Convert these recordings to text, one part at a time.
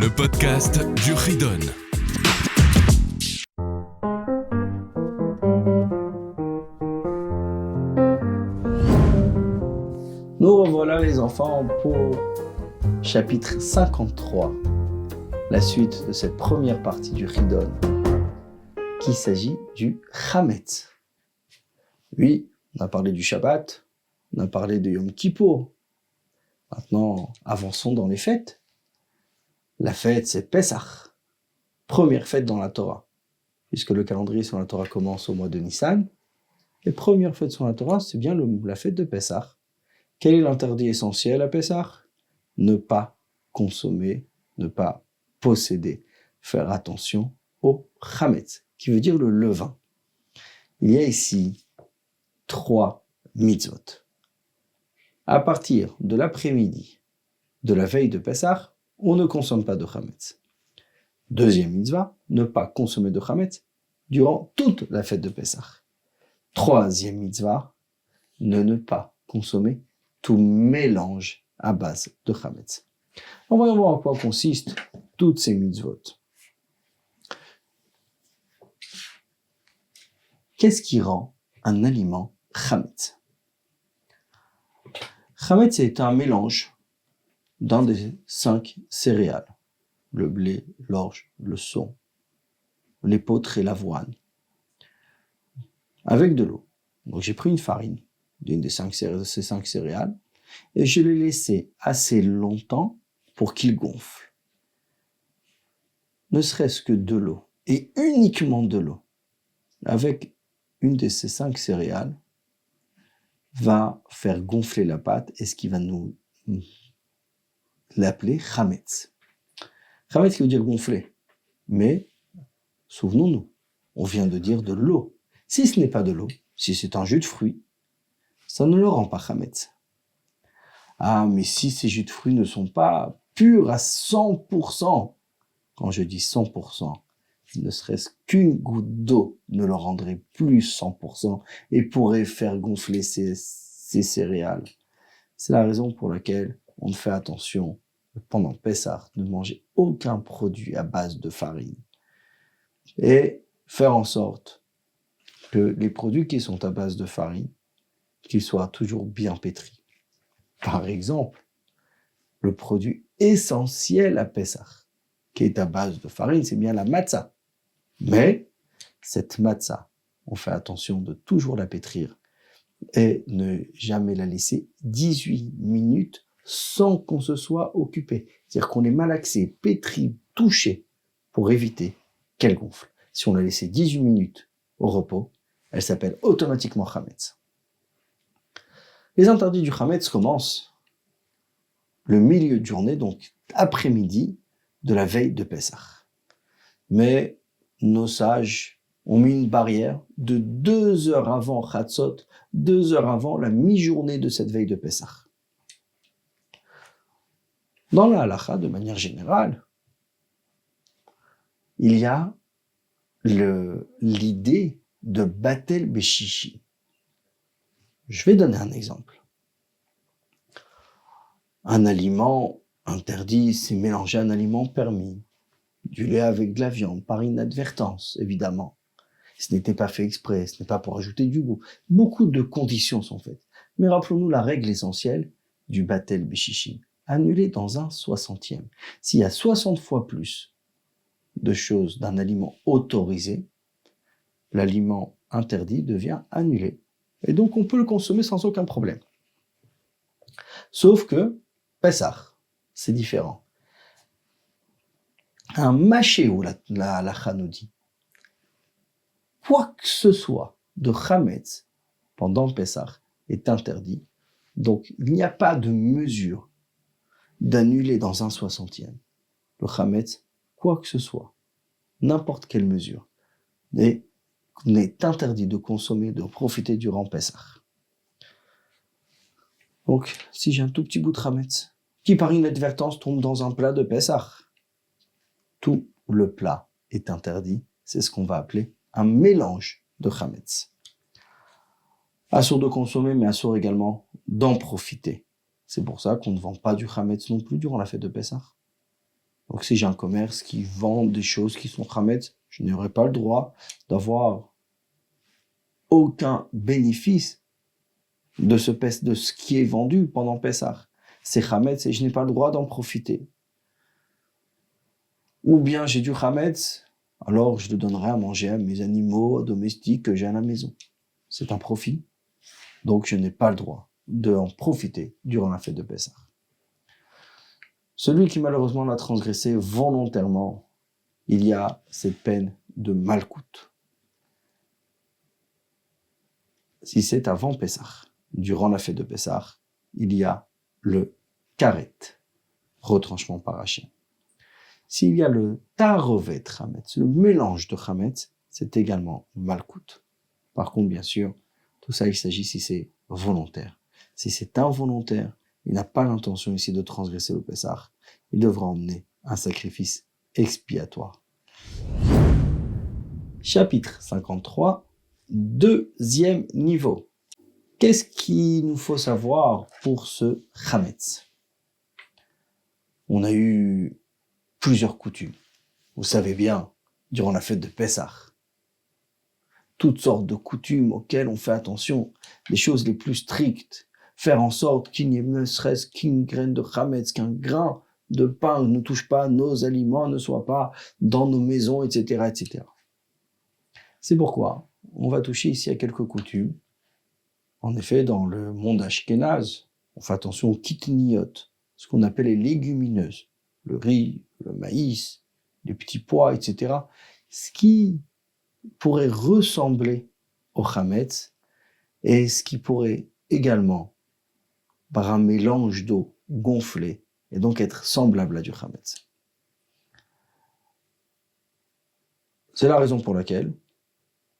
le podcast du Ridon. Nous revoilà les enfants pour chapitre 53, la suite de cette première partie du Ridon, qui s'agit du Chametz. Oui, on a parlé du Shabbat, on a parlé de Yom Kippour. Maintenant, avançons dans les fêtes. La fête, c'est Pessah, première fête dans la Torah, puisque le calendrier sur la Torah commence au mois de Nissan. Les premières fêtes sur la Torah, c'est bien la fête de Pessah. Quel est l'interdit essentiel à Pessah? Ne pas consommer, ne pas posséder, faire attention au Chametz, qui veut dire le levain. Il y a ici 3 mitzvot. À partir de l'après-midi de la veille de Pessah, on ne consomme pas de Chametz. Deuxième mitzvah, ne pas consommer de Chametz durant toute la fête de Pessah. Troisième mitzvah, ne pas consommer tout mélange à base de Chametz. On va voir en quoi consistent toutes ces mitzvot. Qu'est-ce qui rend un aliment Chametz? Chametz est un mélange d'un des 5 céréales. Le blé, l'orge, le saule, l'épeautre et l'avoine. Avec de l'eau. Donc j'ai pris une farine d'une de ces 5 céréales et je l'ai laissé assez longtemps pour qu'il gonfle. Ne serait-ce que de l'eau et uniquement de l'eau avec une de ces 5 céréales va faire gonfler la pâte et ce qui va nous l'appeler Chametz. Chametz qui veut dire gonfler. Mais, souvenons-nous, on vient de dire de l'eau. Si ce n'est pas de l'eau, si c'est un jus de fruits, ça ne le rend pas Chametz. Ah, mais si ces jus de fruits ne sont pas purs à 100%, quand je dis 100%, ne serait-ce qu'une goutte d'eau ne le rendrait plus 100% et pourrait faire gonfler ces céréales. C'est la raison pour laquelle on fait attention pendant Pessah de ne manger aucun produit à base de farine et faire en sorte que les produits qui sont à base de farine, qu'ils soient toujours bien pétris. Par exemple, le produit essentiel à Pessah, qui est à base de farine, c'est bien la matzah. Mais cette matzah, on fait attention de toujours la pétrir et ne jamais la laisser 18 minutes sans qu'on se soit occupé. C'est-à-dire qu'on est malaxé, pétri, touché pour éviter qu'elle gonfle. Si on la laissait 18 minutes au repos, elle s'appelle automatiquement Chametz. Les interdits du Chametz commencent le milieu de journée, donc après-midi de la veille de Pessah. Mais nos sages ont mis une barrière de 2 heures avant Chatzot, 2 heures avant la mi-journée de cette veille de Pessah. Dans la halakha, de manière générale, il y a l'idée de Batel Beshishi. Je vais donner un exemple. Un aliment interdit, c'est mélanger un aliment permis. Du lait avec de la viande, par inadvertance, évidemment. Ce n'était pas fait exprès, ce n'est pas pour ajouter du goût. Beaucoup de conditions sont faites. Mais rappelons-nous la règle essentielle du Batel Beshishi. Annuler dans un 60e. S'il y a 60 fois plus de choses d'un aliment autorisé, l'aliment interdit devient annulé. Et donc on peut le consommer sans aucun problème. Sauf que Pessah, c'est différent. Un machéo, la halakha nous dit, quoi que ce soit de Chametz pendant Pessah est interdit. Donc il n'y a pas de mesure d'annuler dans un 60e le Chametz, quoi que ce soit, n'importe quelle mesure, n'est interdit de consommer, de profiter durant Pessah. Donc, si j'ai un tout petit bout de Chametz, qui par inadvertance tombe dans un plat de Pessah, tout le plat est interdit. C'est ce qu'on va appeler un mélange de Chametz. Assur de consommer, mais assur également d'en profiter. C'est pour ça qu'on ne vend pas du Chametz non plus durant la fête de Pessah. Donc si j'ai un commerce qui vend des choses qui sont Hametz, je n'aurai pas le droit d'avoir aucun bénéfice de ce qui est vendu pendant Pessah. C'est Hametz et je n'ai pas le droit d'en profiter. Ou bien j'ai du Hametz, alors je le donnerai à manger à mes animaux domestiques que j'ai à la maison. C'est un profit, donc je n'ai pas le droit d'en profiter durant la fête de Pessah. Celui qui malheureusement l'a transgressé volontairement, il y a cette peine de malcoute. Si c'est avant Pessah, durant la fête de Pessah, il y a le karet, retranchement par hachim. S'il y a le tarovet chametz, le mélange de chametz, c'est également malcoute. Par contre, bien sûr, tout ça, il s'agit si c'est volontaire. Si c'est involontaire, il n'a pas l'intention ici de transgresser le Pessah, il devra emmener un sacrifice expiatoire. Chapitre 53, deuxième niveau. Qu'est-ce qu'il nous faut savoir pour ce chametz? On a eu plusieurs coutumes. Vous savez bien, durant la fête de Pessah, toutes sortes de coutumes auxquelles on fait attention, les choses les plus strictes, faire en sorte qu'il n'y ait ne serait-ce qu'une graine de chametz, qu'un grain de pain ne touche pas nos aliments, ne soit pas dans nos maisons, etc., etc. C'est pourquoi on va toucher ici à quelques coutumes. En effet, dans le monde ashkénaze, on fait attention aux kitniyot, ce qu'on appelle les légumineuses, le riz, le maïs, les petits pois, etc. Ce qui pourrait ressembler au chametz et ce qui pourrait également, par un mélange d'eau, gonfler et donc être semblable à du chametz. C'est la raison pour laquelle,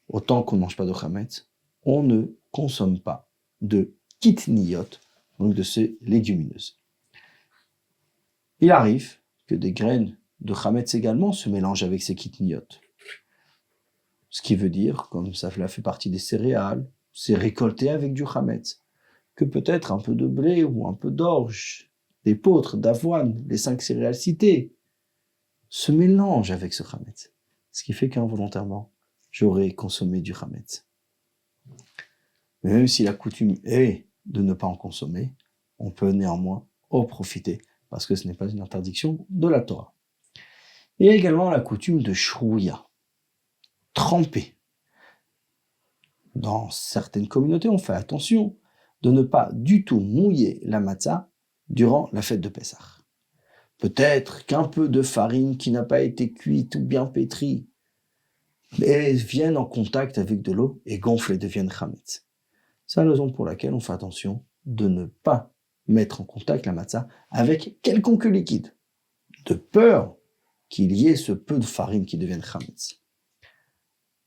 autant qu'on ne mange pas de chametz, on ne consomme pas de kitniyot, donc de ces légumineuses. Il arrive que des graines de chametz également se mélangent avec ces kitniyot. Ce qui veut dire, comme ça fait partie des céréales, c'est récolté avec du chametz, que peut-être un peu de blé ou un peu d'orge, d'épeautre, d'avoine, les 5 céréales citées, se mélangent avec ce chametz. Ce qui fait qu'involontairement, j'aurais consommé du chametz. Mais même si la coutume est de ne pas en consommer, on peut néanmoins en profiter, parce que ce n'est pas une interdiction de la Torah. Il y a également la coutume de shrouya, tremper. Dans certaines communautés, on fait attention de ne pas du tout mouiller la matzah durant la fête de Pessah. Peut-être qu'un peu de farine qui n'a pas été cuite ou bien pétrie vienne en contact avec de l'eau et gonfle et devienne chametz. C'est la raison pour laquelle on fait attention de ne pas mettre en contact la matzah avec quelconque liquide, de peur qu'il y ait ce peu de farine qui devienne chametz.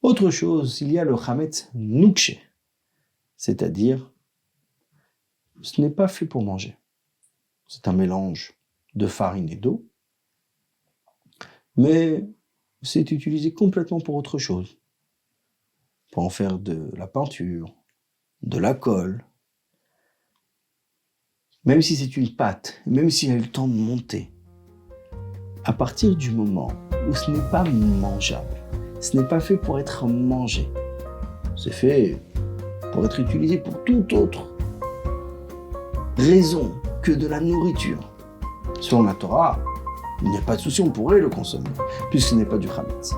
Autre chose, il y a le chametz noukshe, c'est-à-dire ce n'est pas fait pour manger. C'est un mélange de farine et d'eau, mais c'est utilisé complètement pour autre chose. Pour en faire de la peinture, de la colle. Même si c'est une pâte, même s'il a eu le temps de monter, à partir du moment où ce n'est pas mangeable, ce n'est pas fait pour être mangé, c'est fait pour être utilisé pour toute autre raison que de la nourriture. Selon la Torah, il n'y a pas de souci, on pourrait le consommer, puisque ce n'est pas du chametz.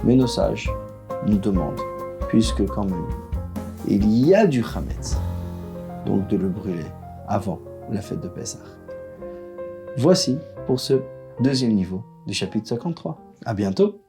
Mais nos sages nous demandent, puisque quand même, il y a du chametz, donc de le brûler avant la fête de Pessah. Voici pour ce deuxième niveau du chapitre 53. À bientôt!